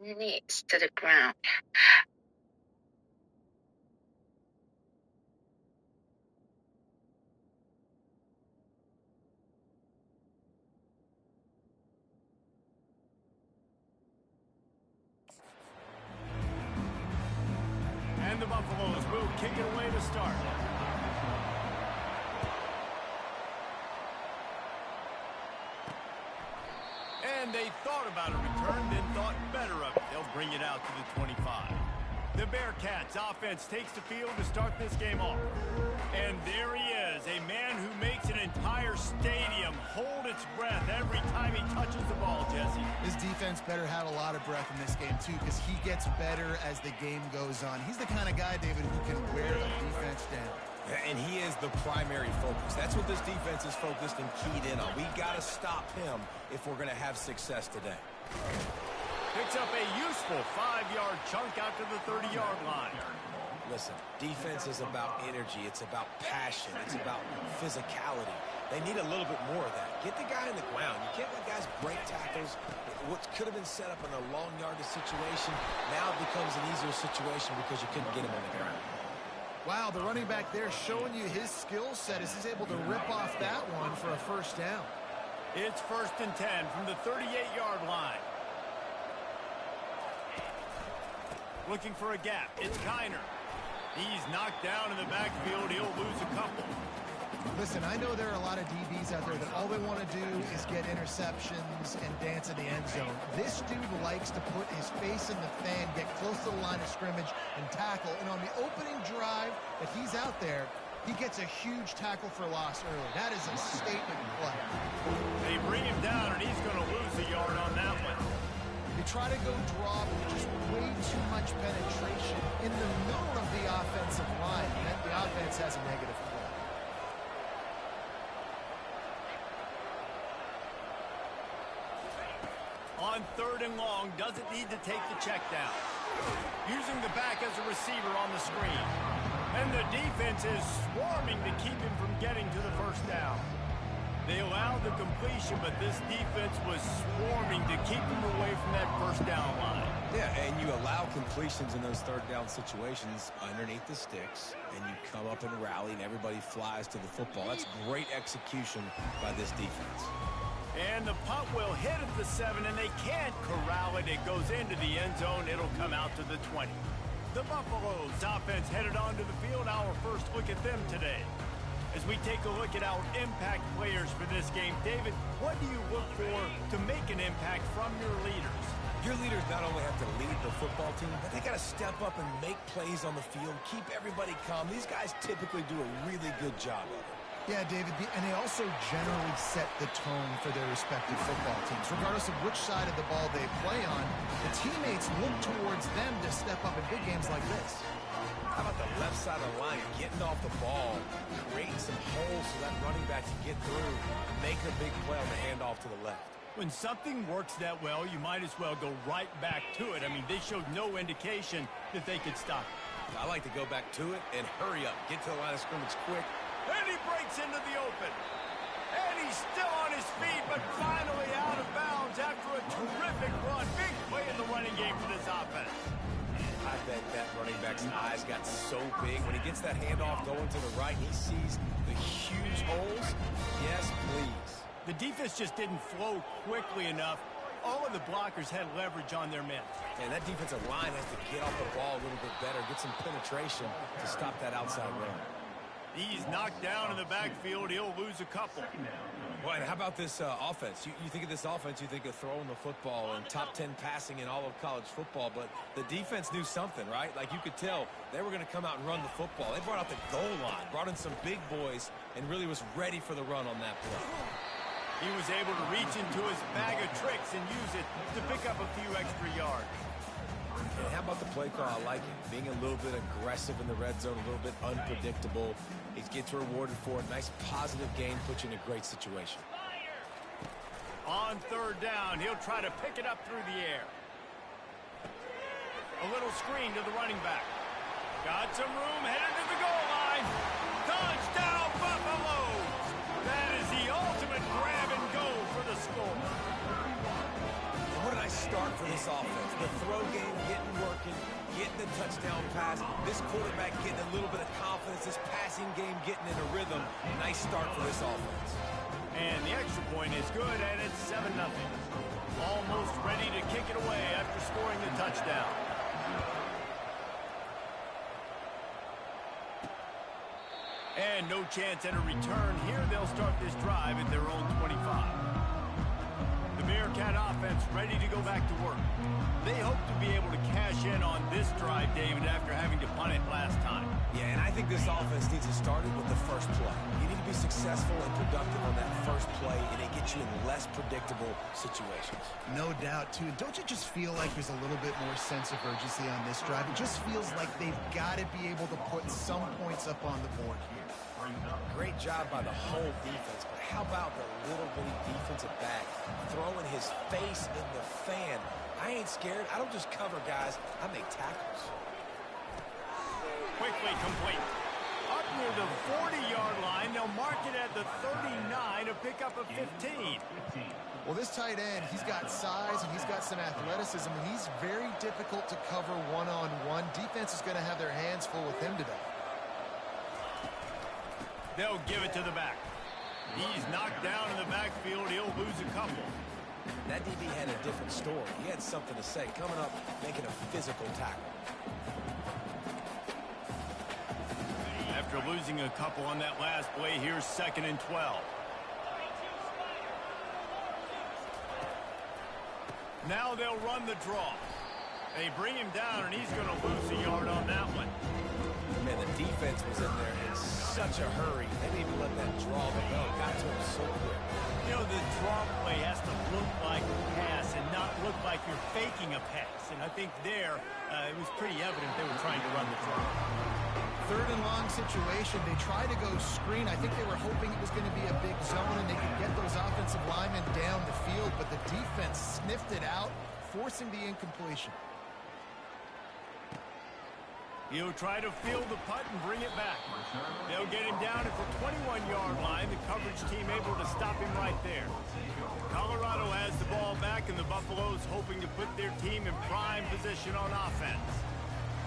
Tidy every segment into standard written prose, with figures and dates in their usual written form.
knees to the ground. And the Buffaloes will kick it away to start. And they thought about a return, then thought better of it. They'll bring it out to the 25. The Bearcats offense takes the field to start this game off. And there he is, a man who makes an entire stadium hold its breath every time he touches the ball, Jesse. His defense better have a lot of breath in this game, too, because he gets better as the game goes on. He's the kind of guy, David, who can wear a defense down. And he is the primary focus. That's what this defense is focused and keyed in on. We got to stop him if we're going to have success today. Picks up a useful 5-yard chunk out to the 30-yard line. Listen, defense is about energy. It's about passion. It's about physicality. They need a little bit more of that. Get the guy in the ground. You can't let guys break tackles. What could have been set up in a long yardage situation now becomes an easier situation because you couldn't get him on the ground. Wow, the running back there showing you his skill set as he's able to rip off that one for a first down. It's 1st and 10 from the 38-yard line. Looking for a gap. It's Kiner. He's knocked down in the backfield. He'll lose a couple. Listen, I know there are a lot of DBs out there that all they want to do is get interceptions and dance in the end zone. This dude likes to put his face in the fan, get close to the line of scrimmage, and tackle. And on the opening drive that he's out there, he gets a huge tackle for loss early. That is a statement play. They bring him down, and he's going to lose a yard on that one. They try to go draw, but just way too much penetration in the middle of the offensive line. And the offense has a negative play. On 3rd and long, doesn't need to take the check down. Using the back as a receiver on the screen. And the defense is swarming to keep him from getting to the first down. They allowed the completion, but this defense was swarming to keep him away from that first down line. Yeah, and you allow completions in those 3rd down situations underneath the sticks, and you come up and rally, and everybody flies to the football. That's great execution by this defense. And the punt will hit at the 7, and they can't corral it. It goes into the end zone. It'll come out to the 20. The Buffaloes offense headed onto the field. Our first look at them today. As we take a look at our impact players for this game, David, what do you look for to make an impact from your leaders? Your leaders not only have to lead the football team, but they got to step up and make plays on the field, keep everybody calm. These guys typically do a really good job of it. Yeah, David, and they also generally set the tone for their respective football teams. Regardless of which side of the ball they play on, the teammates look towards them to step up in big games like this. How about the left side of the line, getting off the ball, creating some holes so that running back can get through, make a big play on the handoff to the left. When something works that well, you might as well go right back to it. I mean, they showed no indication that they could stop it. I like to go back to it and hurry up, get to the line of scrimmage quick. And he breaks into the open. And he's still on his feet, but finally out of bounds after a terrific run. Big play in the running game for this offense. I bet that running back's eyes got so big. When he gets that handoff going to the right, he sees the huge holes. Yes, please. The defense just didn't flow quickly enough. All of the blockers had leverage on their men. And that defensive line has to get off the ball a little bit better, get some penetration to stop that outside run. He's knocked down in the backfield. He'll lose a couple. Well, and how about this offense? You think of this offense, you think of throwing the football and top 10 passing in all of college football, but the defense knew something, right? Like you could tell they were going to come out and run the football. They brought out the goal line, brought in some big boys, and really was ready for the run on that play. He was able to reach into his bag of tricks and use it to pick up a few extra yards. And how about the play call? I like it. Being a little bit aggressive in the red zone, a little bit unpredictable. He gets rewarded for it. Nice positive game, puts you in a great situation. On 3rd down, he'll try to pick it up through the air. A little screen to the running back. Got some room, headed to the goal line. Touchdown, Buffaloes! That is the ultimate grab and go for the score. What a nice start for this offense. The throw game getting working, getting the touchdown pass. This quarterback getting a little bit of confidence. This passing game getting in a rhythm. Nice start for this offense. And the extra point is good, and it's 7-0. Almost ready to kick it away after scoring the touchdown. And no chance at a return. Here they'll start this drive at their own 25. The Bearcat offense ready to go back to work. They hope to be able to cash in on this drive, David, after having to punt it last time. Yeah, and I think this offense needs to start it with the first play. You need to be successful and productive on that first play, and it gets you in less predictable situations. No doubt, too. Don't you just feel like there's a little bit more sense of urgency on this drive? It just feels like they've got to be able to put some points up on the board here. Great job by the whole defense, but how about the little bitty defensive back throwing his face in the fan? I ain't scared. I don't just cover guys. I make tackles. Quickly complete. Up near the 40-yard line. They'll mark it at the 39, a pickup of 15. Well, this tight end, he's got size and he's got some athleticism, and he's very difficult to cover one-on-one. Defense is going to have their hands full with him today. They'll give it to the back. He's knocked down in the backfield. He'll lose a couple. That DB had a different story. He had something to say. Coming up, making a physical tackle. After losing a couple on that last play, here's 2nd and 12. Now they'll run the draw. They bring him down, and he's going to lose a yard on that one. Man, the defense was in there in such a hurry. They didn't even let that draw go. Got to him so quick. You know, the draw play has to look like a pass and not look like you're faking a pass. And I think there, it was pretty evident they were trying to run the draw. 3rd and long situation. They try to go screen. I think they were hoping it was going to be a big zone and they could get those offensive linemen down the field, but the defense sniffed it out, forcing the incompletion. He'll try to field the punt and bring it back. They'll get him down at the 21-yard line. The coverage team able to stop him right there. Colorado has the ball back, and the Buffaloes hoping to put their team in prime position on offense.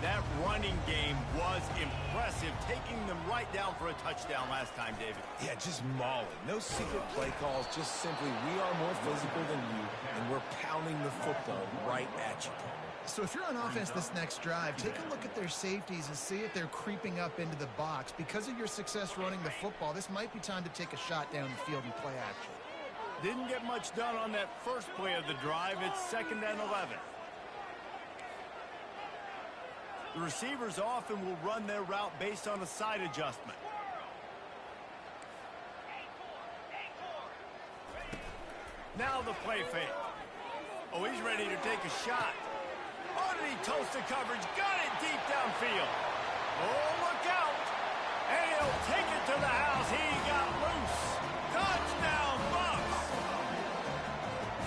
That running game was impressive, taking them right down for a touchdown last time, David. Yeah, just mauling. No secret play calls, just simply we are more physical than you, and we're pounding the football right at you. So if you're on offense this next drive, take a look at their safeties and see if they're creeping up into the box. Because of your success running the football, this might be time to take a shot down the field and play action. Didn't get much done on that first play of the drive. It's 2nd and 11. The receivers often will run their route based on a side adjustment. Now the play fake. Oh, he's ready to take a shot. Oh, did he toast the coverage? Got it deep downfield. Oh, look out. And he'll take it to the house. He got loose. Touchdown, Bucks.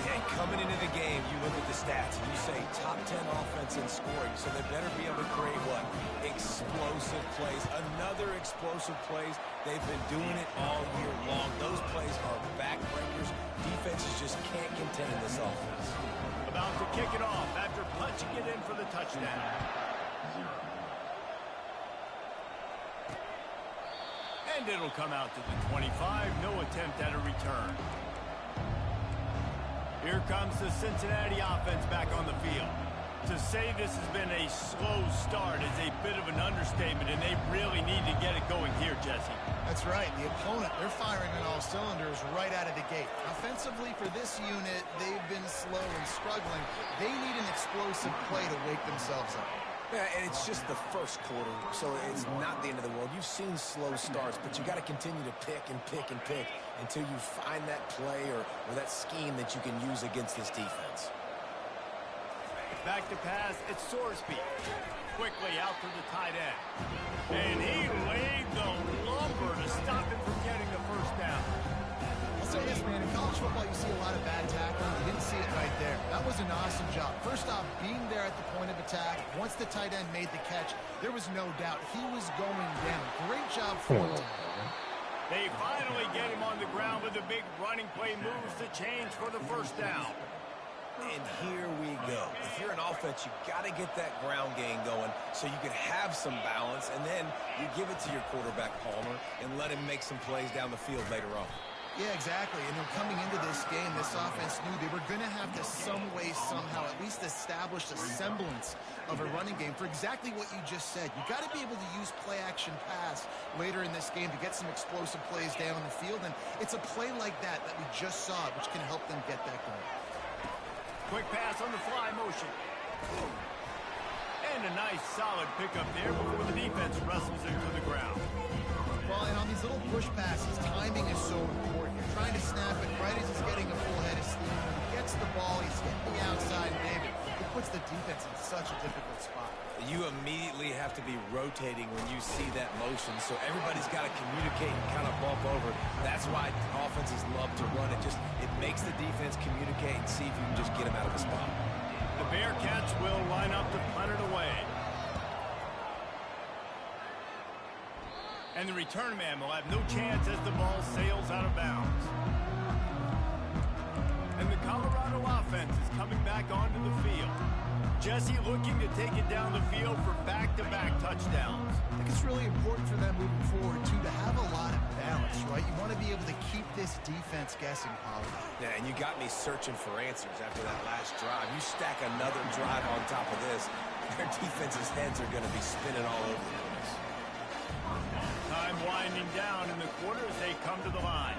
And coming into the game, you look at the stats and you say top 10 offense in scoring, so they better be able to create what? Explosive plays. Another explosive plays. They've been doing it all year long. Those plays are backbreakers. Defenses just can't contain this offense. About to kick it off after punching it in for the touchdown. And it'll come out to the 25. No attempt at a return. Here comes the Cincinnati offense back on the field. To say this has been a slow start is a bit of an understatement, and they really need to get it going here, Jesse. That's right. The opponent, they're firing on all cylinders right out of the gate. Offensively, for this unit, they've been slow and struggling. They need an explosive play to wake themselves up. Yeah, and it's just the first quarter, so it's not the end of the world. You've seen slow starts, but you got to continue to pick and pick and pick until you find that play or that scheme that you can use against this defense. Back to pass, it's Sorsby. Quickly out to the tight end. And he laid the lumber to stop him from getting the first down. I'll say this, man, in college football you see a lot of bad tackling. You didn't see it right there. That was an awesome job. First off, being there at the point of attack. Once the tight end made the catch, there was no doubt he was going down. Great job for him. They finally get him on the ground with a big running play moves the change for the first down. And here we go. If you're an offense, you got to get that ground game going so you can have some balance, and then you give it to your quarterback, Palmer, and let him make some plays down the field later on. Yeah, exactly. And then coming into this game, this offense knew they were going to have to some way, somehow, at least establish a semblance of a running game for exactly what you just said. You got to be able to use play-action pass later in this game to get some explosive plays down the field. And it's a play like that we just saw, which can help them get that going. Quick pass on the fly motion. And a nice, solid pickup there before the defense wrestles it to the ground. Well, and on these little push passes, timing is so important. You're trying to snap it right as he's getting a full head of steam. When he gets the ball, he's hitting the outside, David. It puts the defense in such a difficult spot. You immediately have to be rotating when you see that motion, so everybody's got to communicate and kind of bump over. That's why offenses love to run it. It makes the defense communicate and see if you can just get them out of the spot. The Bearcats will line up to punt it away. And the return man will have no chance as the ball sails out of bounds. And the Colorado offense is coming back onto the field. Jesse looking to take it down the field for back-to-back touchdowns. I think it's really important for them moving forward, too, to have a lot of balance, right? You want to be able to keep this defense guessing, Polly. Yeah, and you got me searching for answers after that last drive. You stack another drive on top of this, their defense's heads are going to be spinning all over the place. Time winding down in the quarter as they come to the line.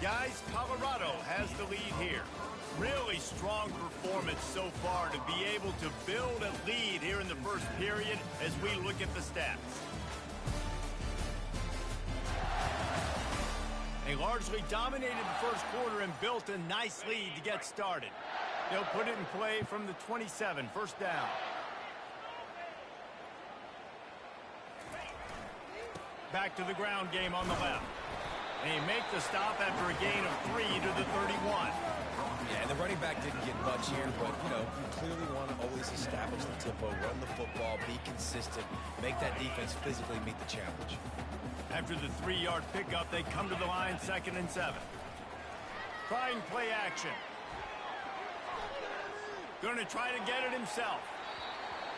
Guys, Colorado has the lead here. Really strong performance so far to be able to build a lead here in the first period as we look at the stats. They largely dominated the first quarter and built a nice lead to get started. They'll put it in play from the 27, first down. Back to the ground game on the left. They make the stop after a gain of 3 to the 31. Yeah, and the running back didn't get much here, but, you clearly want to always establish the tempo, run the football, be consistent, make that defense physically meet the challenge. After the 3-yard pickup, they come to the line, 2nd and 7. Trying play action. Going to try to get it himself.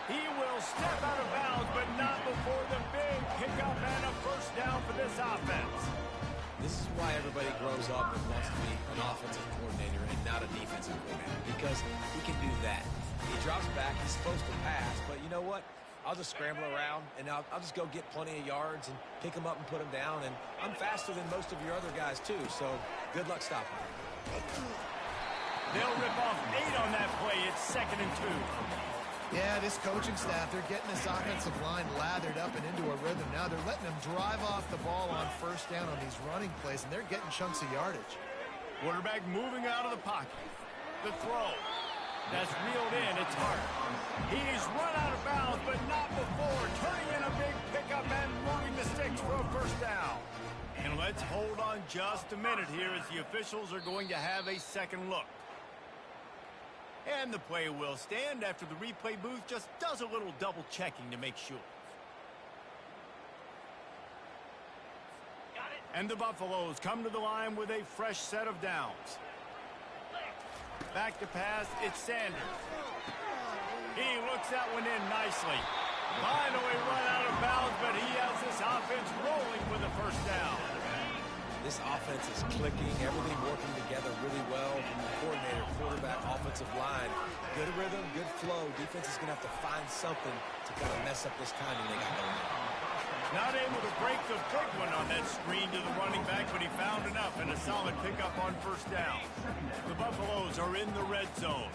He will step out of bounds, but not before the big pickup and a first down for this offense. This is why everybody grows up and wants to be an offensive coordinator and not a defensive coordinator, because he can do that. He drops back, he's supposed to pass, but you know what? I'll just scramble around, and I'll just go get plenty of yards and pick them up and put them down, and I'm faster than most of your other guys, too, so good luck stopping me. They'll rip off 8 on that play. It's 2nd and 2. Yeah, this coaching staff, they're getting this offensive line lathered up and into a rhythm. Now they're letting them drive off the ball on first down on these running plays, and they're getting chunks of yardage. Quarterback moving out of the pocket. The throw. That's reeled in. It's hard. He's run out of bounds, but not before. Turning in a big pickup and moving the sticks for a first down. And let's hold on just a minute here as the officials are going to have a second look. And the play will stand after the replay booth just does a little double checking to make sure. And the Buffaloes come to the line with a fresh set of downs. Back to pass, it's Sanders. He looks that one in nicely. Finally run out of bounds, but he has this offense rolling with a first down. This offense is clicking, everything working together really well. Coordinator, quarterback, offensive line. Good rhythm, good flow. Defense is going to have to find something to kind of mess up this timing they got going on. Not able to break the big one on that screen to the running back, but he found enough and a solid pickup on first down. The Buffaloes are in the red zone.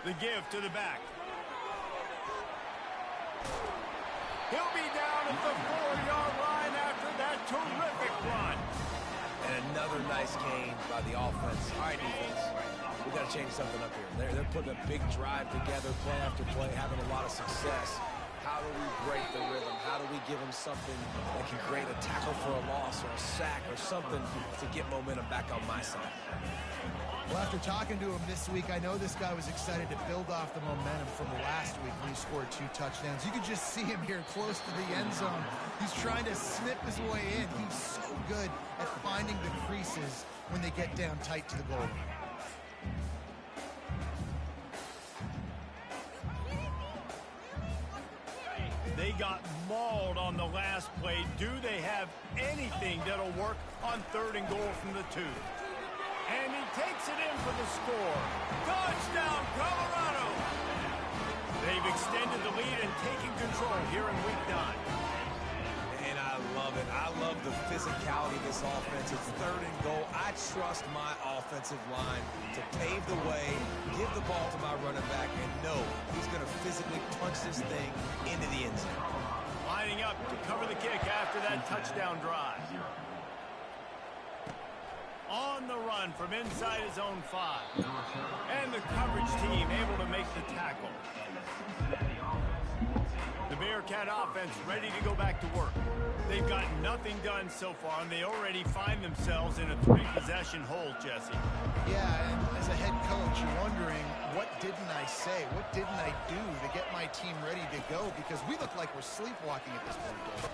The give to the back. He'll be down at the 4-yard line after that terrific run. And another nice gain by the offense. All right, defense, we got to change something up here. They're putting a big drive together, play after play, having a lot of success. How do we break the rhythm? How do we give them something that can create a tackle for a loss or a sack or something to get momentum back on my side? Well, after talking to him this week, I know this guy was excited to build off the momentum from last week when he scored 2 touchdowns. You could just see him here close to the end zone. He's trying to snip his way in. He's so good at finding the creases when they get down tight to the goal line. They got mauled on the last play. Do they have anything that'll work on 3rd and goal from the 2? And he takes it in for the score. Touchdown, Colorado! They've extended the lead and taken control here in week 9. And I love it. I love the physicality of this offense. It's 3rd and goal. I trust my offensive line to pave the way, give the ball to my running back, and know he's going to physically punch this thing into the end zone. Lining up to cover the kick after that touchdown drive. On the run from inside his own 5. And the coverage team able to make the tackle. The Bearcat offense ready to go back to work. They've got nothing done so far, and they already find themselves in a 3-possession hole, Jesse. Yeah, and as a head coach, you're wondering, what didn't I say? What didn't I do to get my team ready to go? Because we look like we're sleepwalking at this point, Dave.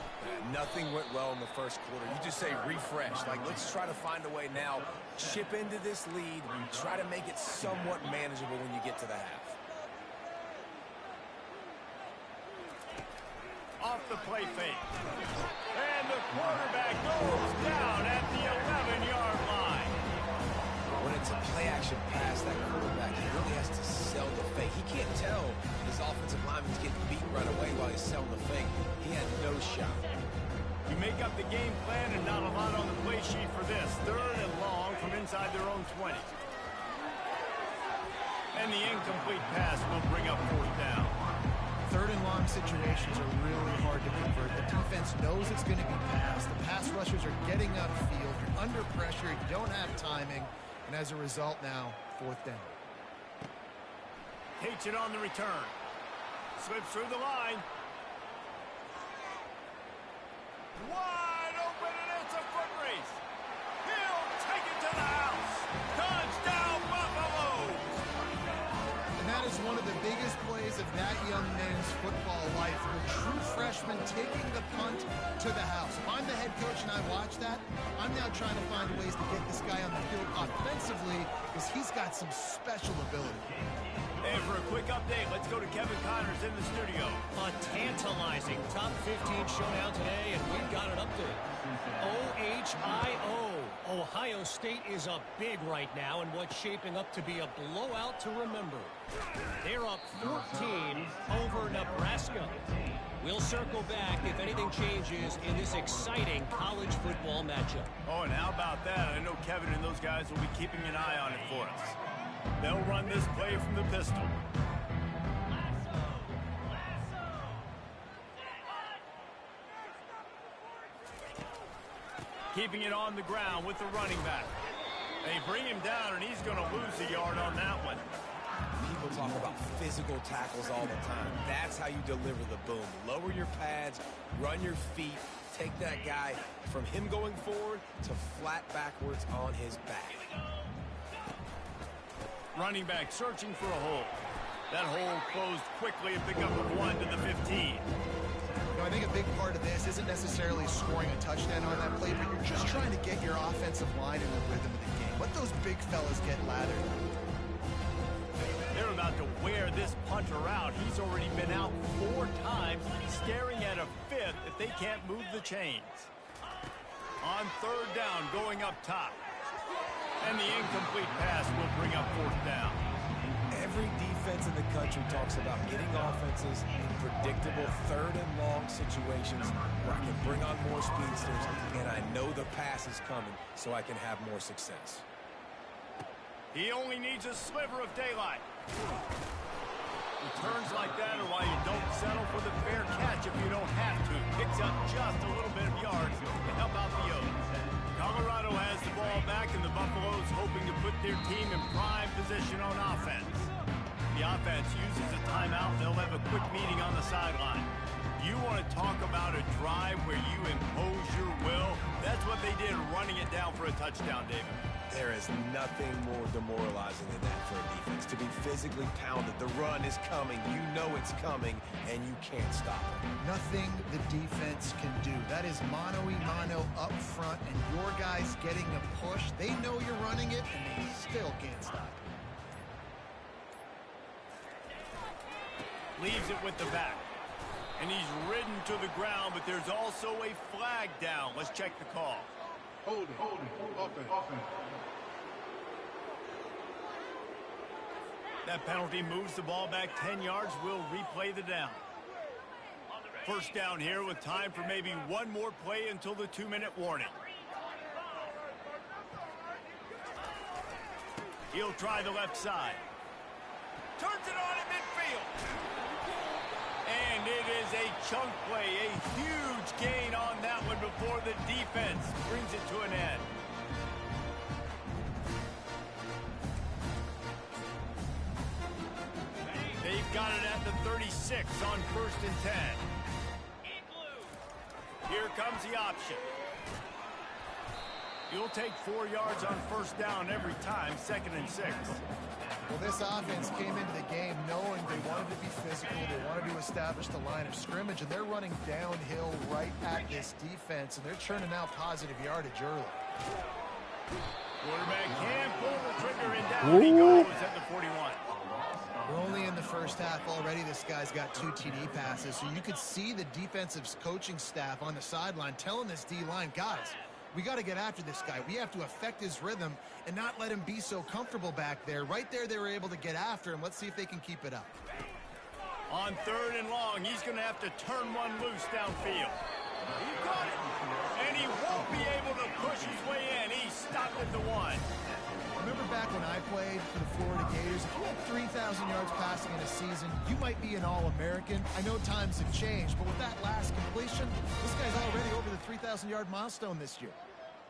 Nothing went well in the first quarter. You just say refresh. Like, let's try to find a way now. Chip into this lead. Try to make it somewhat manageable when you get to the half. Off the play fake. And the quarterback goes down at the 11-yard line. When it's a play-action pass, that quarterback, he really has to sell the fake. He can't tell his offensive lineman's getting beat right away while he's selling the fake. He had no shot. You make up the game plan and not a lot on the play sheet for this. 3rd and long from inside their own 20. And the incomplete pass will bring up 4th down. 3rd and long situations are really hard to convert. The defense knows it's going to be passed. The pass rushers are getting upfield. You're under pressure. You don't have timing. And as a result now, 4th down. Takes it on the return. Slips through the line. Wide open, and it's a foot race. He'll take it to the house. Touchdown, Buffalo! And that is one of the biggest plays of that young man's football life. A true freshman taking the punt to the house. If I'm the head coach and I watch that, I'm now trying to find ways to get this guy on the field offensively because he's got some special ability. And for a quick update, let's go to Kevin Connors in the studio. A tantalizing top 15 showdown today, and we've got an update. OHIO. Ohio State is up big right now in what's shaping up to be a blowout to remember. They're up 14 over Nebraska. We'll circle back if anything changes in this exciting college football matchup. Oh, and how about that? I know Kevin and those guys will be keeping an eye on it for us. They'll run this play from the pistol. Keeping it on the ground with the running back. They bring him down, and he's going to lose a yard on that one. People talk about physical tackles all the time. That's how you deliver the boom. Lower your pads, run your feet, take that guy from him going forward to flat backwards on his back. Running back searching for a hole. That hole closed quickly, a pickup of 1 to the 15. I think a big part of this isn't necessarily scoring a touchdown on that play, but you're just trying to get your offensive line in the rhythm of the game. Let those big fellas get lathered. They're about to wear this punter out. He's already been out 4 times, staring at a 5th if they can't move the chains. On 3rd down, going up top. And the incomplete pass will bring up 4th down. Every defense in the country talks about getting offenses in predictable 3rd and long situations where I can bring on more speedsters and I know the pass is coming so I can have more success. He only needs a sliver of daylight. Returns like that are why you don't settle for the fair catch if you don't have to. Picks up just a little bit of yards to help out the O's. Colorado has the ball back, and the Buffaloes hoping to put their team in prime position on offense. The offense uses a timeout. They'll have a quick meeting on the sideline. You want to talk about a drive where you impose your will? That's what they did running it down for a touchdown, David. There is nothing more demoralizing than that for a defense. To be physically pounded, the run is coming, you know it's coming, and you can't stop it. Nothing the defense can do. That is mano-a-mano up front, and your guys getting a push. They know you're running it, and they still can't stop it. Leaves it with the back. And he's ridden to the ground, but there's also a flag down. Let's check the call. Hold it, offense. That penalty moves the ball back 10 yards. We'll replay the down. First down here with time for maybe one more play until the 2-minute warning. He'll try the left side. Turns it on in midfield. And it is a chunk play, a huge gain on that one before the defense brings it to an end. They've got it at the 36 on 1st and 10. Here comes the option. You'll take 4 yards on 1st down every time, 2nd and 6. Well, this offense came into the game knowing they wanted to be physical, they wanted to establish the line of scrimmage, and they're running downhill right at this defense, and they're churning out positive yardage early. Quarterback can pull the trigger, and down he goes at the 41. We're only in the first half already. This guy's got 2 TD passes, so you could see the defensive coaching staff on the sideline telling this D-line, guys, we got to get after this guy. We have to affect his rhythm and not let him be so comfortable back there. Right there, they were able to get after him. Let's see if they can keep it up. On 3rd and long, he's going to have to turn one loose downfield. He got it, and he won't be able to push his way in. He stopped at the 1. Remember back when I played for the Florida Gators, if you had 3,000 yards passing in a season, you might be an All-American. I know times have changed, but with that last completion, this guy's already over the 3,000-yard milestone this year.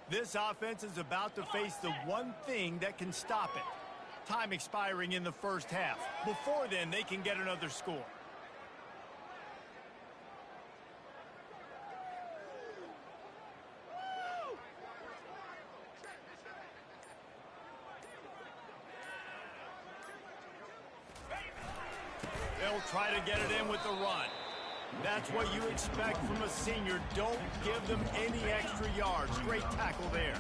This offense is about to face the one thing that can stop it. Time expiring in the first half. Before then, they can get another score. They'll try to get it in with the run. That's what you expect from a senior. Don't give them any extra yards. Great tackle there.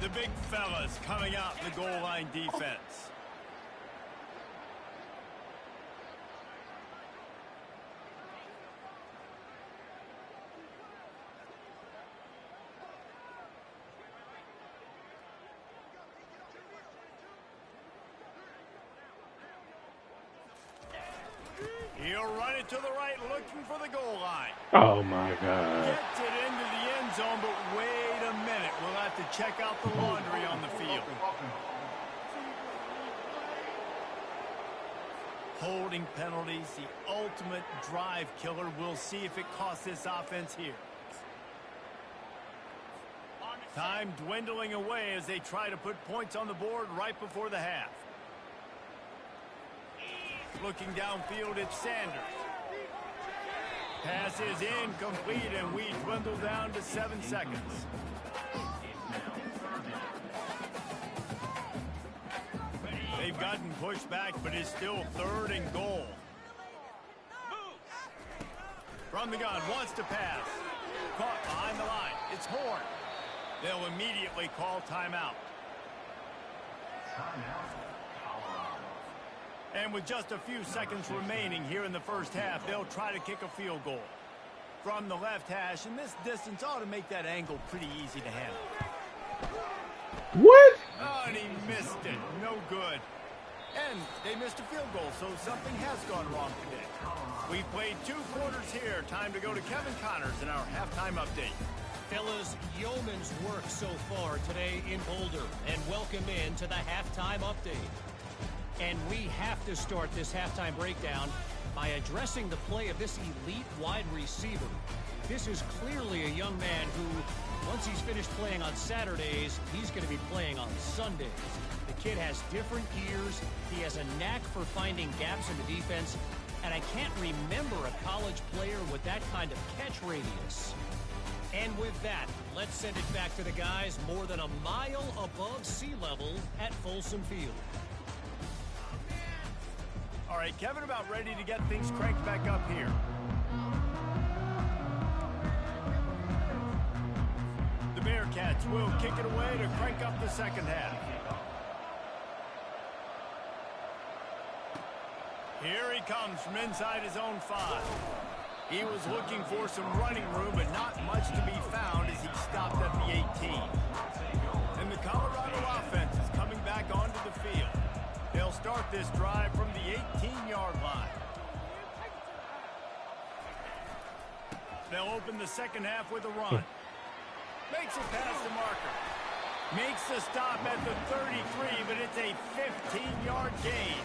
The big fellas coming out in the goal line defense. He'll run it to the right, looking for the goal line. Oh, my God. Gets it into the end zone, but wait a minute. We'll have to check out the laundry on the field. Holding penalties, the ultimate drive killer. We'll see if it costs this offense here. Time dwindling away as they try to put points on the board right before the half. Looking downfield, it's Sanders. Pass is incomplete, and we dwindle down to 7 seconds. They've gotten pushed back, but it's still 3rd and goal. From the gun, wants to pass. Caught behind the line. It's Horn. They'll immediately call timeout. And with just a few seconds remaining here in the first half, they'll try to kick a field goal. From the left hash, and this distance ought to make that angle pretty easy to handle. What? Oh, and he missed it. No good. And they missed a field goal, so something has gone wrong today. We've played 2 quarters here. Time to go to Kevin Connors in our halftime update. Fellas, yeoman's work so far today in Boulder, and welcome in to the halftime update. And we have to start this halftime breakdown by addressing the play of this elite wide receiver. This is clearly a young man who, once he's finished playing on Saturdays, he's going to be playing on Sundays. The kid has different ears. He has a knack for finding gaps in the defense. And I can't remember a college player with that kind of catch radius. And with that, let's send it back to the guys more than a mile above sea level at Folsom Field. All right, Kevin, about ready to get things cranked back up here. The Bearcats will kick it away to crank up the second half. Here he comes from inside his own 5. He was looking for some running room, but not much to be found as he stopped at the 18. And the Colorado offense is coming back onto the field. They'll start this drive from the 18-yard line. They'll open the second half with a run. Makes it past the marker. Makes the stop at the 33, but it's a 15-yard gain.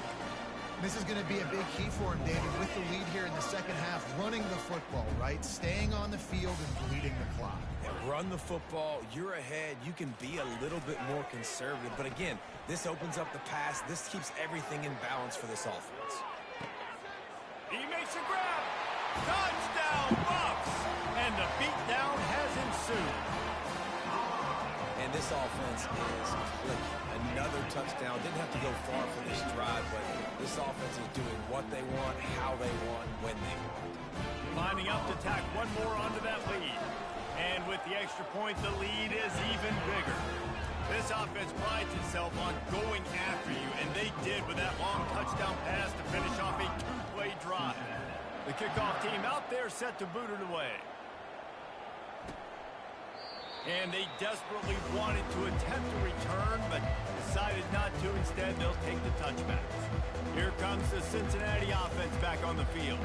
This is going to be a big key for him, David, with the lead here in the second half, running the football, right? Staying on the field and bleeding the clock. Yeah, run the football, you're ahead, you can be a little bit more conservative. But again, this opens up the pass. This keeps everything in balance for this offense. He makes a grab. Touchdown, Bucks! And the beatdown has ensued. And this offense is clicking. Another touchdown. Didn't have to go far for this drive, but this offense is doing what they want, how they want, when they want. Lining up to tack one more onto that lead. And with the extra point, the lead is even bigger. This offense prides itself on going after you, and they did with that long touchdown pass to finish off a 2-play drive. The kickoff team out there set to boot it away. And they desperately wanted to attempt a return, but decided not to. Instead, they'll take the touchbacks. Here comes the Cincinnati offense back on the field.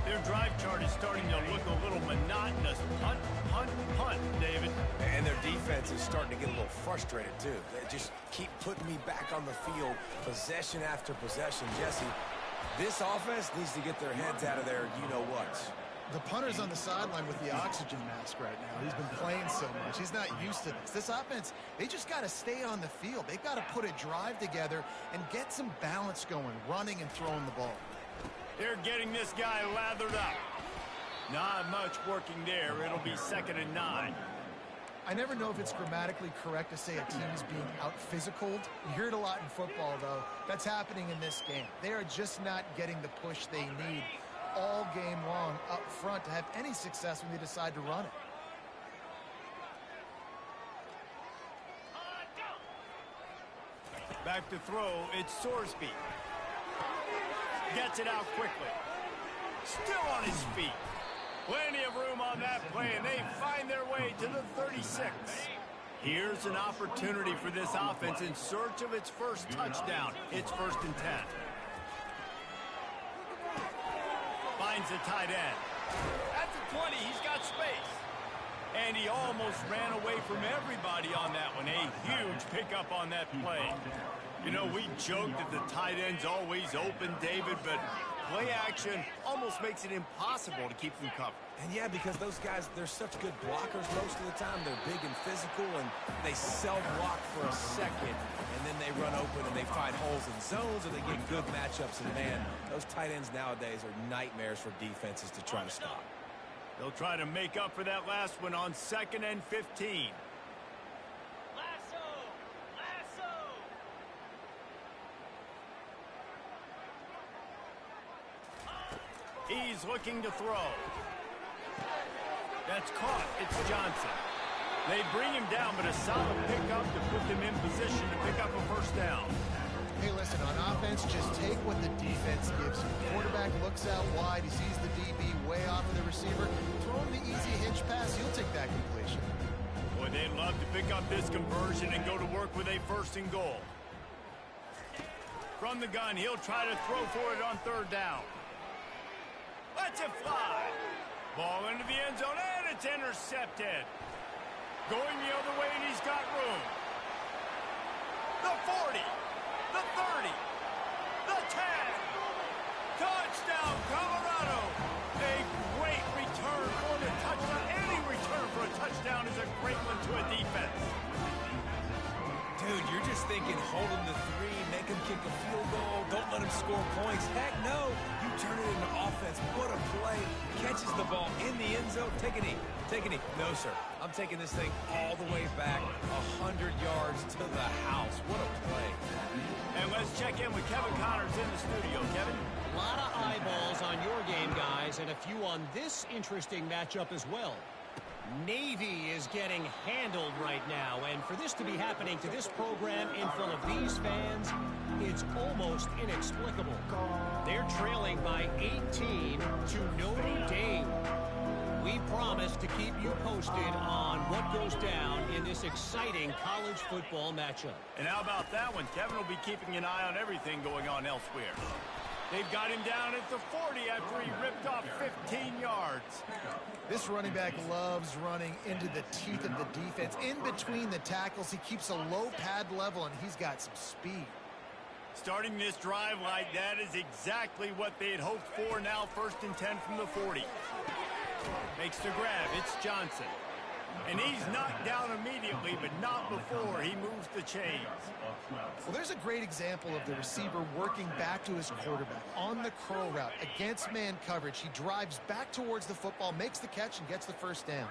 Their drive chart is starting to look a little monotonous. Punt, punt, punt, David. And their defense is starting to get a little frustrated, too. They just keep putting me back on the field, possession after possession. Jesse, this offense needs to get their heads out of their you-know-what. The punter's on the sideline with the oxygen mask right now. He's been playing so much. He's not used to this. This offense, they just got to stay on the field. They've got to put a drive together and get some balance going, running and throwing the ball. They're getting this guy lathered up. Not much working there. It'll be 2nd and 9. I never know if it's grammatically correct to say a team is being out-physicaled. You hear it a lot in football, though. That's happening in this game. They are just not getting the push they need all game long up front to have any success when they decide to run it. Back to throw, it's Sorsby. Gets it out quickly. Still on his feet. Plenty of room on that play, and they find their way to the 36. Here's an opportunity for this offense in search of its first touchdown. It's 1st and 10. Finds the tight end. At the 20, he's got space. And he almost ran away from everybody on that one. A huge pickup on that play. You know, we joked that the tight end's always open, David, but play action almost makes it impossible to keep them covered. And yeah, because those guys, they're such good blockers most of the time. They're big and physical, and they self-block for a second, and then they run open and they find holes in zones, or they get good matchups. And man, those tight ends nowadays are nightmares for defenses to try to stop. They'll try to make up for that last one on 2nd and 15. He's looking to throw. That's caught. It's Johnson. They bring him down, but a solid pickup to put them in position to pick up a 1st down. Hey, listen, on offense, just take what the defense gives you. Quarterback looks out wide. He sees the DB way off of the receiver. Throw him the easy hitch pass. He'll take that completion. Boy, they'd love to pick up this conversion and go to work with a 1st and goal. From the gun, he'll try to throw for it on 3rd down. Lets it fly. Ball into the end zone, and it's intercepted. Going the other way, and he's got room. The 40, the 30, the 10. Touchdown, Colorado. A great return for the touchdown. Any return for a touchdown is a great one to a defense. Dude, you're just thinking, hold him to 3, make him kick a field goal, don't let him score points. Heck no, you turn it into offense. What a play. Catches the ball in the end zone. Take a knee. Take a knee. No, sir. I'm taking this thing all the way back 100 yards to the house. What a play. And let's check in with Kevin Connors in the studio. Kevin? A lot of eyeballs on your game, guys, and a few on this interesting matchup as well. Navy is getting handled right now, and for this to be happening to this program in front of these fans, it's almost inexplicable. They're trailing by 18 to Notre Dame. We promise to keep you posted on what goes down in this exciting college football matchup. And how about that one? Kevin will be keeping an eye on everything going on elsewhere. They've got him down at the 40 after he ripped off 15 yards. This running back loves running into the teeth of the defense. In between the tackles, he keeps a low pad level, and he's got some speed. Starting this drive like that is exactly what they had hoped for. Now 1st and 10 from the 40. Makes the grab. It's Johnson. And he's knocked down immediately, but not before he moves the chains. Well, there's a great example of the receiver working back to his quarterback on the curl route against man coverage. He drives back towards the football, makes the catch, and gets the first down.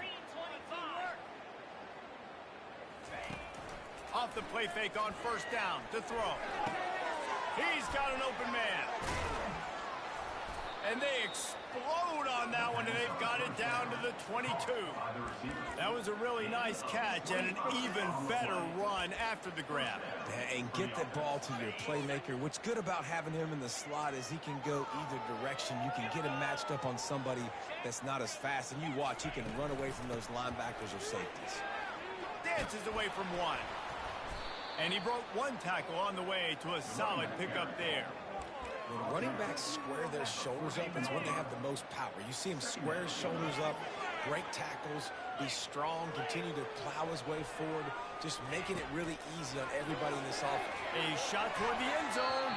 Off the play fake on 1st down to throw. He's got an open man. And they explode on that one, and they've got it down to the 22. That was a really nice catch and an even better run after the grab. And get the ball to your playmaker. What's good about having him in the slot is he can go either direction. You can get him matched up on somebody that's not as fast, and you watch, he can run away from those linebackers or safeties. Dances away from one. And he broke one tackle on the way to a solid pickup there. When running backs square their shoulders up, it's when they have the most power. You see him square his shoulders up, break tackles, be strong, continue to plow his way forward, just making it really easy on everybody in this offense. A shot toward the end zone.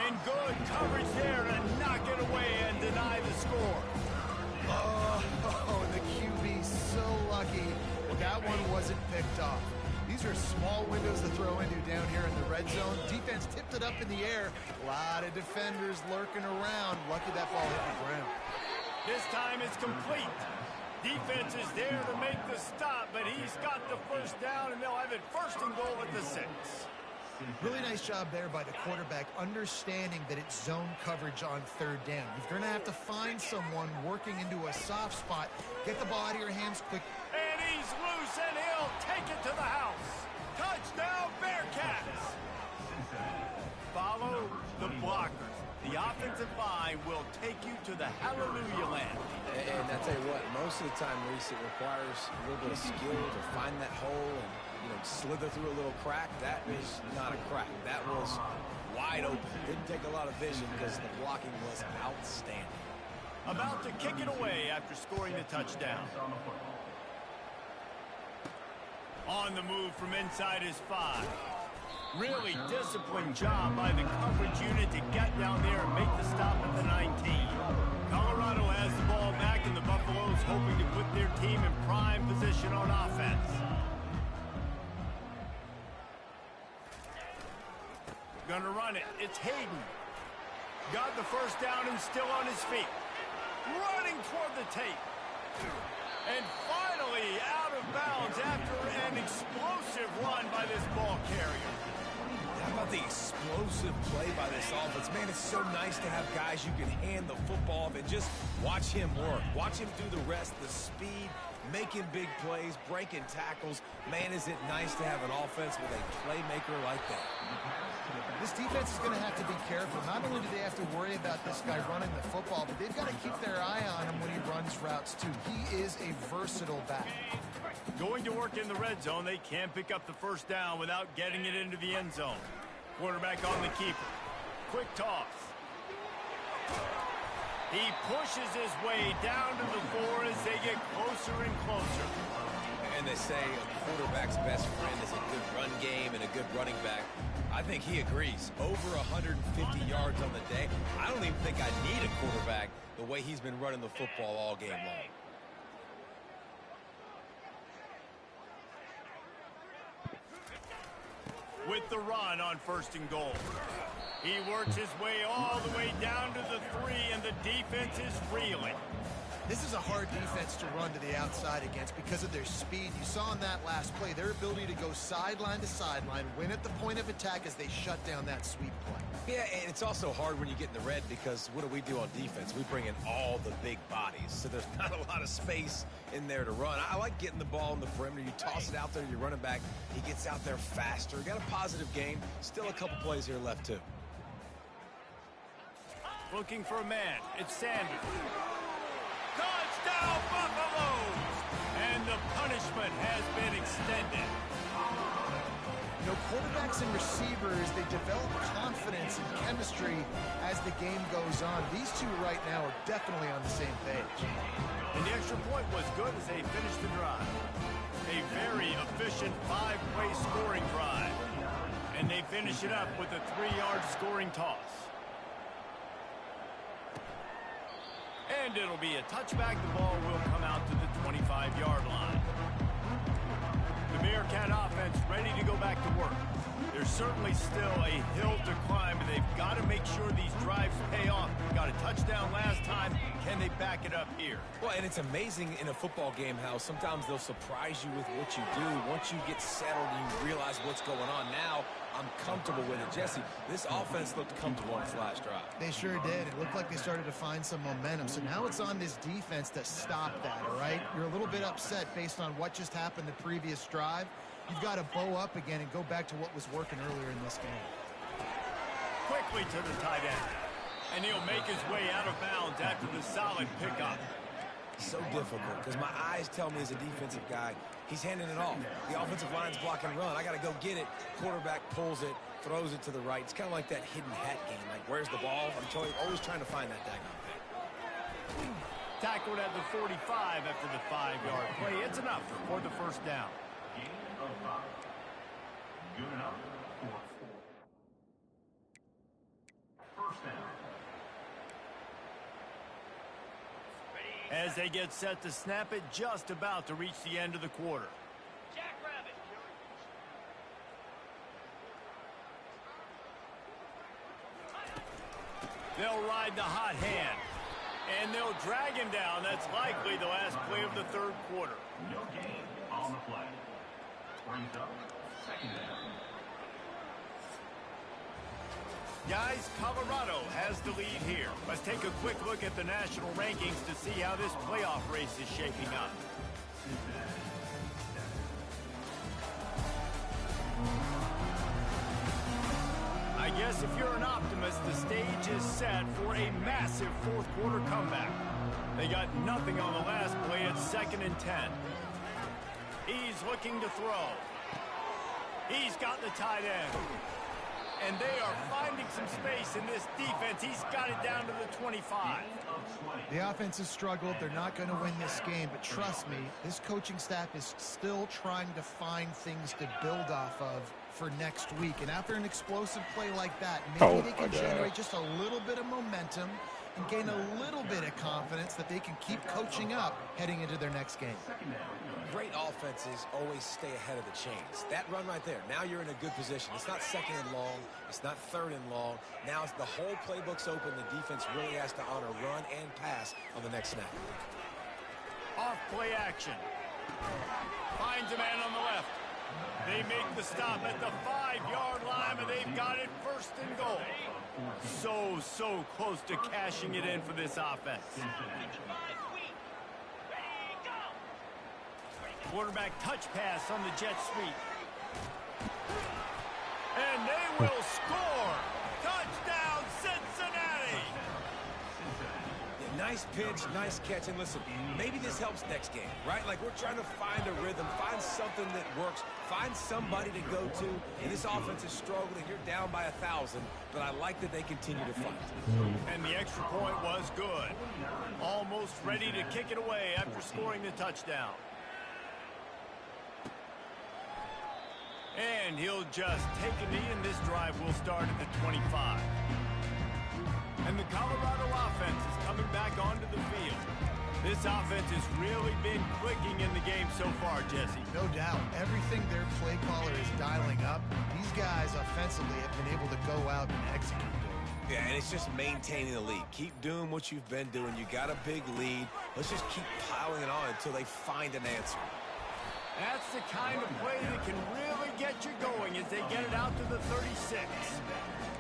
And good coverage there to knock it away and deny the score. Oh, the QB so lucky. That one wasn't picked off. These are small windows to throw into down here in the red zone. Defense tipped it up in the air. A lot of defenders lurking around. Lucky that ball hit the ground. This time it's complete. Defense is there to make the stop, but he's got the 1st down, and they'll have it 1st and goal at the 6. Really nice job there by the quarterback, understanding that it's zone coverage on 3rd down. You're going to have to find someone working into a soft spot. Get the ball out of your hands quick. And he's loose, and he'll take it to the house. Touchdown, Bearcats! Follow the blockers. The offensive line will take you to the hallelujah land. And I tell you what, most of the time, Reese, it requires a little bit of skill to find that hole and, slither through a little crack. That was not a crack. That was wide open. Didn't take a lot of vision because the blocking was outstanding. About to kick it away after scoring the touchdown. On the move from inside his 5. Really disciplined job by the coverage unit to get down there and make the stop at the 19. Colorado has the ball back, and the Buffaloes hoping to put their team in prime position on offense. Gonna run it. It's Hayden. Got the 1st down and still on his feet. Running toward the tape. And finally out of bounds after an explosive run by this ball carrier. How about the explosive play by this offense? Man, it's so nice to have guys you can hand the football off and just watch him work. Watch him do the rest, the speed, making big plays, breaking tackles. Man, is it nice to have an offense with a playmaker like that. This defense is going to have to be careful. Not only do they have to worry about this guy running the football, but they've got to keep their eye on him when he runs routes, too. He is a versatile back. Going to work in the red zone, they can't pick up the 1st down without getting it into the end zone. Quarterback on the keeper. Quick toss. He pushes his way down to the 4 as they get closer and closer. And they say a quarterback's best friend is a good run game and a good running back. I think he agrees. Over 150 yards on the day. I don't even think I need a quarterback the way he's been running the football all game long. With the run on 1st and goal. He works his way all the way down to the 3, and the defense is reeling. This is a hard defense to run to the outside against because of their speed. You saw in that last play, their ability to go sideline to sideline, win at the point of attack as they shut down that sweep play. Yeah, and it's also hard when you get in the red because what do we do on defense? We bring in all the big bodies, so there's not a lot of space in there to run. I like getting the ball in the perimeter. You toss it out there, you're running back. He gets out there faster. Got a positive game. Still a couple plays here left, too. Looking for a man. It's Sanders. Touchdown, Buffaloes! And the punishment has been extended. You know, quarterbacks and receivers, they develop confidence and chemistry as the game goes on. These two right now are definitely on the same page. And the extra point was good as they finished the drive. A very efficient 5-play scoring drive. And they finish it up with a 3-yard scoring toss. And it'll be a touchback. The ball will come out to the 25-yard line. The Bearcat offense ready to go back to work. There's certainly still a hill to climb, and they've got to make sure these drives pay off. Got a touchdown last time. Can they back it up here? Well, and it's amazing in a football game how sometimes they'll surprise you with what you do. Once you get settled and you realize what's going on, now I'm comfortable with it. Jesse, this offense looked comfortable on its last drive. They sure did. It looked like they started to find some momentum. So now it's on this defense to stop that, all right? You're a little bit upset based on what just happened the previous drive. You've got to bow up again and go back to what was working earlier in this game. Quickly to the tight end. And he'll make his way out of bounds after the solid pickup. So difficult because my eyes tell me as a defensive guy, he's handing it off. The offensive line's block and run. I got to go get it. Quarterback pulls it, throws it to the right. It's kind of like that hidden hat game. Like, where's the ball? I'm always trying to find that daggone thing. Tackled at the 45 after the 5-yard play. It's enough for the first down. Good enough for 4. First down. As they get set to snap it, just about to reach the end of the quarter. They'll ride the hot hand. And they'll drag him down. That's likely the last play of the third quarter. No gain on the play. Brings up second down. Guys, Colorado has the lead here. Let's take a quick look at the national rankings to see how this playoff race is shaping up. I guess if you're an optimist, the stage is set for a massive fourth quarter comeback. They got nothing on the last play at 2nd and 10. He's looking to throw. He's got the tight end. And they are finding some space in this defense. He's got it down to the 25. The offense has struggled. They're not going to win this game, but trust me, this coaching staff is still trying to find things to build off of for next week. And after an explosive play like that, maybe they can generate just a little bit of momentum and gain a little bit of confidence that they can keep coaching up heading into their next game. Great offenses always stay ahead of the chains. That run right there, now you're in a good position. It's not 2nd and long. It's not 3rd and long. Now it's the whole playbook's open. The defense really has to honor run and pass on the next snap. Off play action. Finds a man on the left. They make the stop at the 5-yard line, and they've got it 1st and goal. So close to cashing it in for this offense. Quarterback touch pass on the jet sweep. And they will score. Touchdown, Cincinnati. Yeah, nice pitch, nice catch. And listen, maybe this helps next game, right? Like we're trying to find a rhythm, find something that works, find somebody to go to. And this offense is struggling. You're down by 1,000, but I like that they continue to fight. And the extra point was good. Almost ready to kick it away after scoring the touchdown. And he'll just take a knee, and this drive will start at the 25. And the Colorado offense is coming back onto the field. This offense has really been clicking in the game so far, Jesse. No doubt. Everything their play caller is dialing up, these guys offensively have been able to go out and execute. Yeah, and it's just maintaining the lead. Keep doing what you've been doing. You got a big lead. Let's just keep piling it on until they find an answer. That's the kind of play that can really get you going as they get it out to the 36.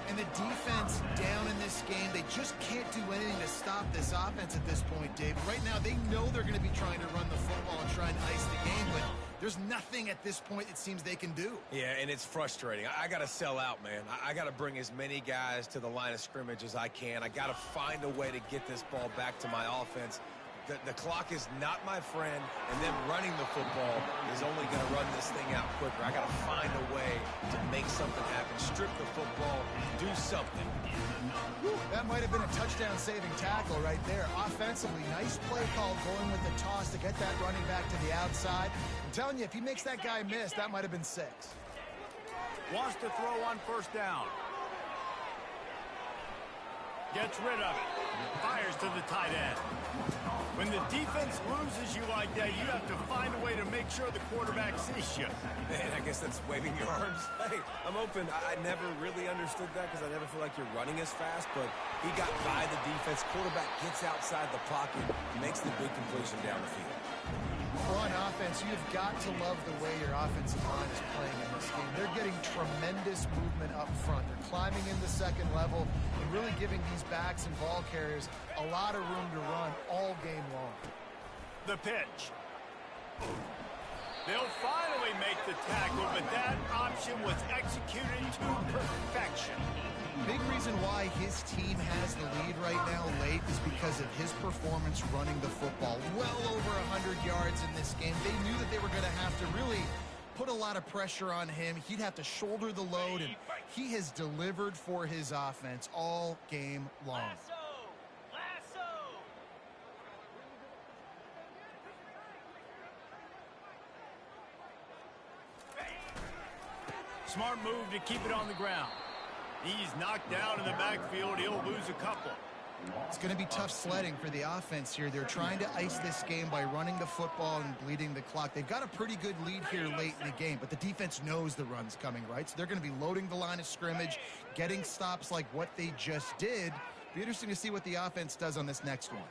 And the defense down in this game, they just can't do anything to stop this offense at this point, Dave. Right now, they know they're going to be trying to run the football and try and ice the game, but there's nothing at this point it seems they can do. Yeah, and it's frustrating. I got to sell out, man. I got to bring as many guys to the line of scrimmage as I can. I got to find a way to get this ball back to my offense. The clock is not my friend, and them running the football is only going to run this thing out quicker. I got to find a way to make something happen. Strip the football, do something. Whew, that might have been a touchdown-saving tackle right there. Offensively, nice play call going with the toss to get that running back to the outside. I'm telling you, if he makes that guy miss, that might have been 6. Wants to throw on first down. Gets rid of it. Fires to the tight end. When the defense loses you like that, you have to find a way to make sure the quarterback sees you. Man, I guess that's waving your arms. Hey, I'm open. I never really understood that because I never feel like you're running as fast, but he got by the defense. Quarterback gets outside the pocket, makes the big completion down the field. On offense, you've got to love the way your offensive line is playing in this game. They're getting tremendous movement up front. They're climbing in the second level and really giving these backs and ball carriers a lot of room to run all game long. The pitch. They'll finally make the tackle, but that option was executed to perfection. Big reason why his team has the lead right now late is because of his performance running the football. Well over 100 yards in this game. They knew that they were going to have to really put a lot of pressure on him. He'd have to shoulder the load, and he has delivered for his offense all game long. Smart move to keep it on the ground. He's knocked down in the backfield. He'll lose a couple. It's going to be tough sledding for the offense here. They're trying to ice this game by running the football and bleeding the clock. They've got a pretty good lead here late in the game, but the defense knows the run's coming, right? So they're going to be loading the line of scrimmage, getting stops like what they just did. Be interesting to see what the offense does on this next one.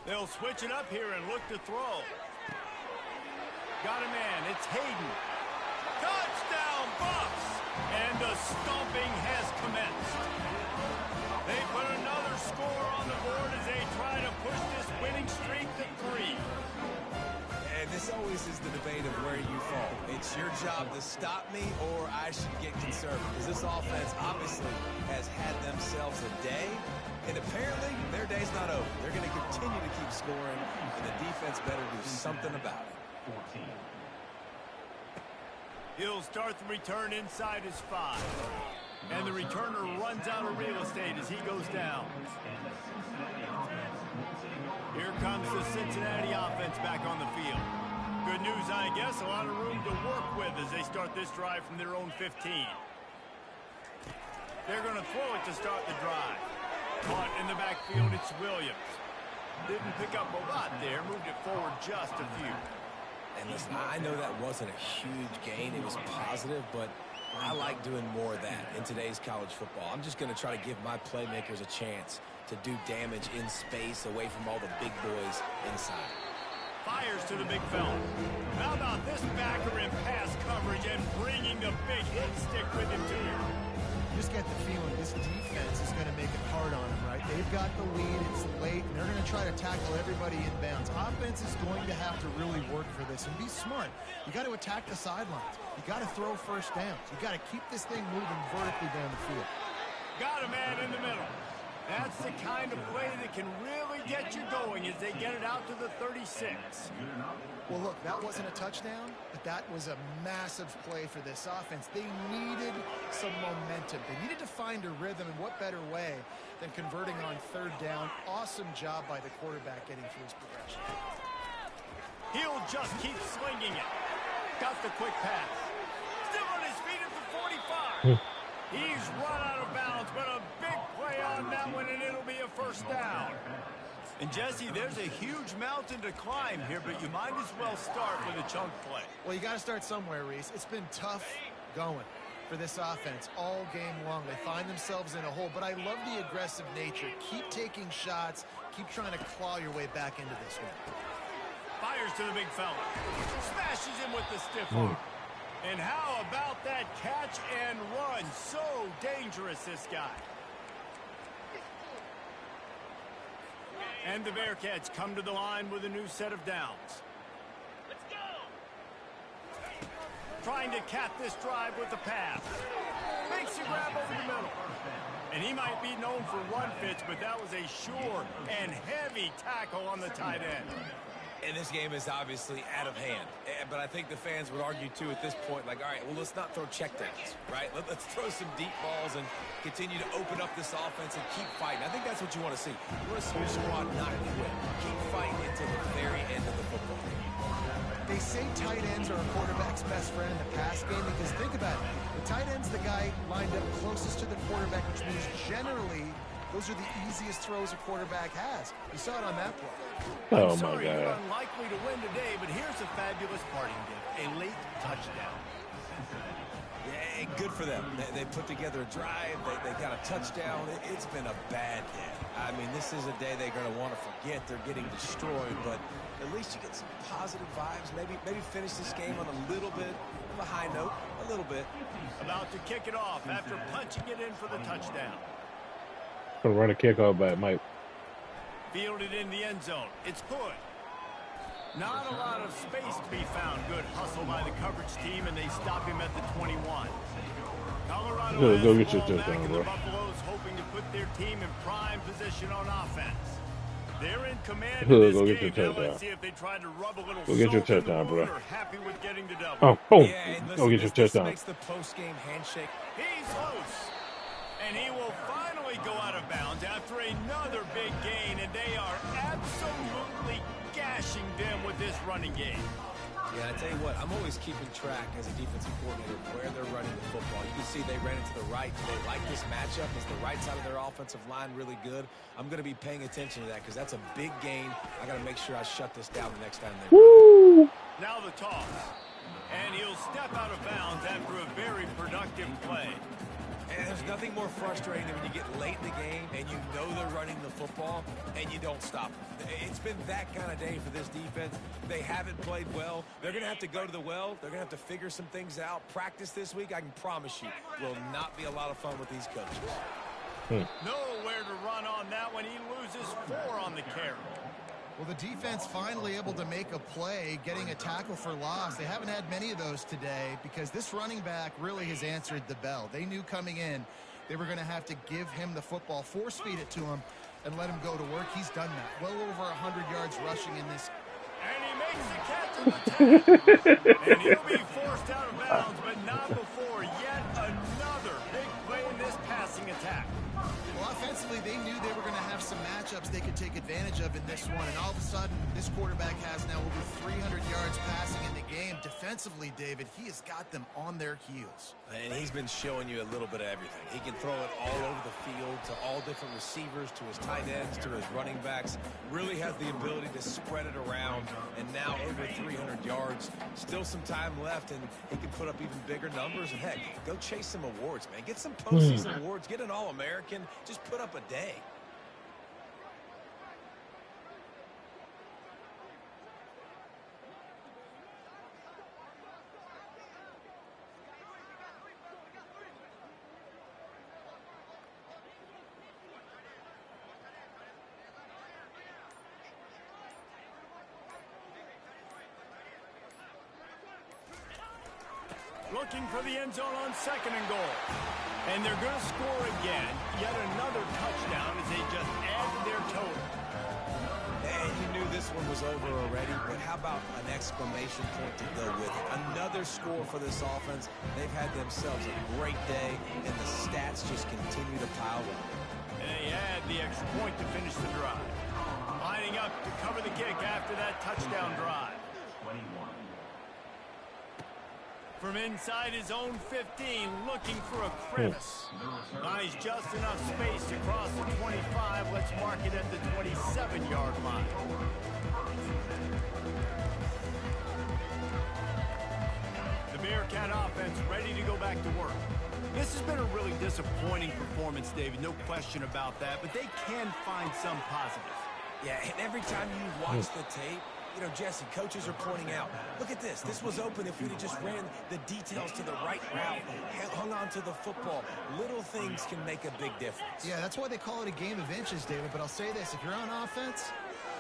They'll switch it up here and look to throw. Got a man. It's Hayden. Touchdown, Bucks! And the stomping has commenced. They put another score on the board as they try to push this winning streak to 3. And this always is the debate of where you fall. It's your job to stop me, or I should get conservative. Because this offense obviously has had themselves a day. And apparently, their day's not over. They're going to continue to keep scoring, and the defense better do something about it. 14. He'll start the return inside his 5. And the returner runs out of real estate as he goes down. Here comes the Cincinnati offense back on the field. Good news, I guess, a lot of room to work with as they start this drive from their own 15. They're going to throw it to start the drive. Caught in the backfield, it's Williams. Didn't pick up a lot there, moved it forward just a few. And listen, I know that wasn't a huge gain. It was positive, but I like doing more of that in today's college football. I'm just going to try to give my playmakers a chance to do damage in space away from all the big boys inside. Fires to the big fella. How about this backer in pass coverage and bringing the big hit stick with him to you? Just get the feeling this defense is going to make it hard on them, right? They've got the lead, it's late, and they're going to try to tackle everybody inbounds. Offense is going to have to really work for this and be smart. You got to attack the sidelines. You got to throw first downs. You got to keep this thing moving vertically down the field. Got a man in the middle. That's the kind of play that can really get you going as they get it out to the 36. Well, look, that wasn't a touchdown, but that was a massive play for this offense. They needed some momentum. They needed to find a rhythm, and what better way than converting on third down. Awesome job by the quarterback getting through his progression. He'll just keep swinging it. Got the quick pass. Still on his feet at the 45. He's run out of bounds, but a big play on now that one, and it'll be a first down. And, Jesse, there's a huge mountain to climb here, but you might as well start with a chunk play. Well, you got to start somewhere, Reese. It's been tough going for this offense all game long. They find themselves in a hole, but I love the aggressive nature. Keep taking shots. Keep trying to claw your way back into this one. Fires to the big fella. Smashes him with the stiff arm. And how about that catch and run? So dangerous, this guy. And the Bearcats come to the line with a new set of downs. Let's go! Trying to cap this drive with the pass. Makes a grab over the middle. And he might be known for run fits, but that was a sure and heavy tackle on the tight end. And this game is obviously out of hand. But I think the fans would argue, too, at this point, like, all right, well, let's not throw checkdowns, right? Let's throw some deep balls and continue to open up this offense and keep fighting. I think that's what you want to see. You want to see your squad not quit. Keep fighting until the very end of the football game. They say tight ends are a quarterback's best friend in the pass game because think about it. The tight end's the guy lined up closest to the quarterback, which means generally those are the easiest throws a quarterback has. You saw it on that play. I'm sorry, you're unlikely to win today, but here's a fabulous parting gift. A late touchdown. Yeah, good for them. They put together a drive. They got a touchdown. It's been a bad day. I mean, this is a day they're going to want to forget. They're getting destroyed, but at least you get some positive vibes. Maybe finish this game on a little bit of a high note, a little bit. About to kick it off after punching it in for the touchdown. Gonna run a kickoff back, Mike. Fielded in the end zone. It's good. Not a lot of space to be found. Good hustle by the coverage team, and they stop him at the 21. Colorado Go get your has the ball back, touchdown, and bro. the Buffaloes hoping to put their team in prime position on offense. They're in command of this Go get game. your Now touchdown. let's see if they try to rub a little Go get your salt in the touchdown, wound bro. or happy with getting the double. Oh, boom. Yeah, and Go listen, get your this touchdown. makes the post-game handshake. He's loose. And he will finally go out of bounds after another big gain, and they are absolutely gashing them with this running game. Yeah, I tell you what, I'm always keeping track as a defensive coordinator where they're running the football. You can see they ran it to the right. They like this matchup. Is the right side of their offensive line really good? I'm going to be paying attention to that because that's a big gain. I got to make sure I shut this down the next time they run. Now the toss. And he'll step out of bounds after a very productive play. And there's nothing more frustrating than when you get late in the game and you know they're running the football and you don't stop them. It's been that kind of day for this defense. They haven't played well. They're going to have to go to the well. They're going to have to figure some things out. Practice this week, I can promise you, will not be a lot of fun with these coaches. Nowhere to run on that one. He loses 4 on the carry. Well, the defense finally able to make a play, getting a tackle for loss. They haven't had many of those today because this running back really has answered the bell. They knew coming in they were going to have to give him the football, force feed it to him, and let him go to work. He's done that. Well over 100 yards rushing in this. And he makes the catch on the 10. And he'll be forced out of bounds, but not before yet another big play in this passing attack. Well, offensively, they knew they were going to have some matchups they could take advantage of in this one, and all of a sudden, this quarterback has now over 300 yards passing in the game. Defensively, David, he has got them on their heels. And he's been showing you a little bit of everything. He can throw it all over the field to all different receivers, to his tight ends, to his running backs. Really has the ability to spread it around, and now over 300 yards. Still some time left, and he can put up even bigger numbers. And, heck, go chase some awards, man. Get some postseason awards. Get an All-American. Just put up a day. Looking for the end zone on 2nd and goal. And they're going to score again. Yet another touchdown as they just add to their total. And you knew this one was over already, but how about an exclamation point to go with it? Another score for this offense. They've had themselves a great day, and the stats just continue to pile up. And they add the extra point to finish the drive. Lining up to cover the kick after that touchdown drive. 21. From inside his own 15, looking for a crevice. Finds just enough space to cross the 25. Let's mark it at the 27-yard line. The Bearcat offense ready to go back to work. This has been a really disappointing performance, David, no question about that, but they can find some positives. Yeah, and every time you watch the tape, you know, Jesse, coaches are pointing out, look at this. This was open if we'd have just ran the details to the right route, hung on to the football. Little things can make a big difference. Yeah, that's why they call it a game of inches, David. But I'll say this, if you're on offense,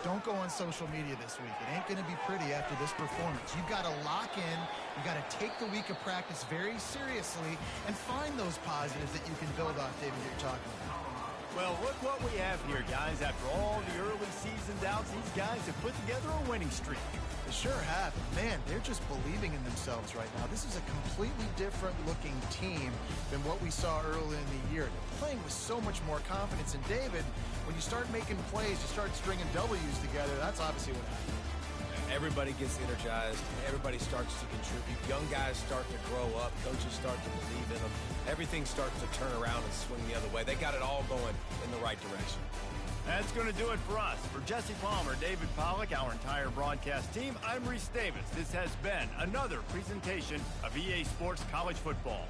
don't go on social media this week. It ain't going to be pretty after this performance. You've got to lock in. You've got to take the week of practice very seriously and find those positives that you can build off, David, you're talking about. Well, look what we have here, guys. After all the early season doubts, these guys have put together a winning streak. They sure have. Man, they're just believing in themselves right now. This is a completely different looking team than what we saw early in the year. They're playing with so much more confidence. And David, when you start making plays, you start stringing W's together, that's obviously what happened. Everybody gets energized. Everybody starts to contribute. Young guys start to grow up. Coaches start to believe in them. Everything starts to turn around and swing the other way. They got it all going in the right direction. That's going to do it for us. For Jesse Palmer, David Pollack, our entire broadcast team, I'm Reese Davis. This has been another presentation of EA Sports College Football.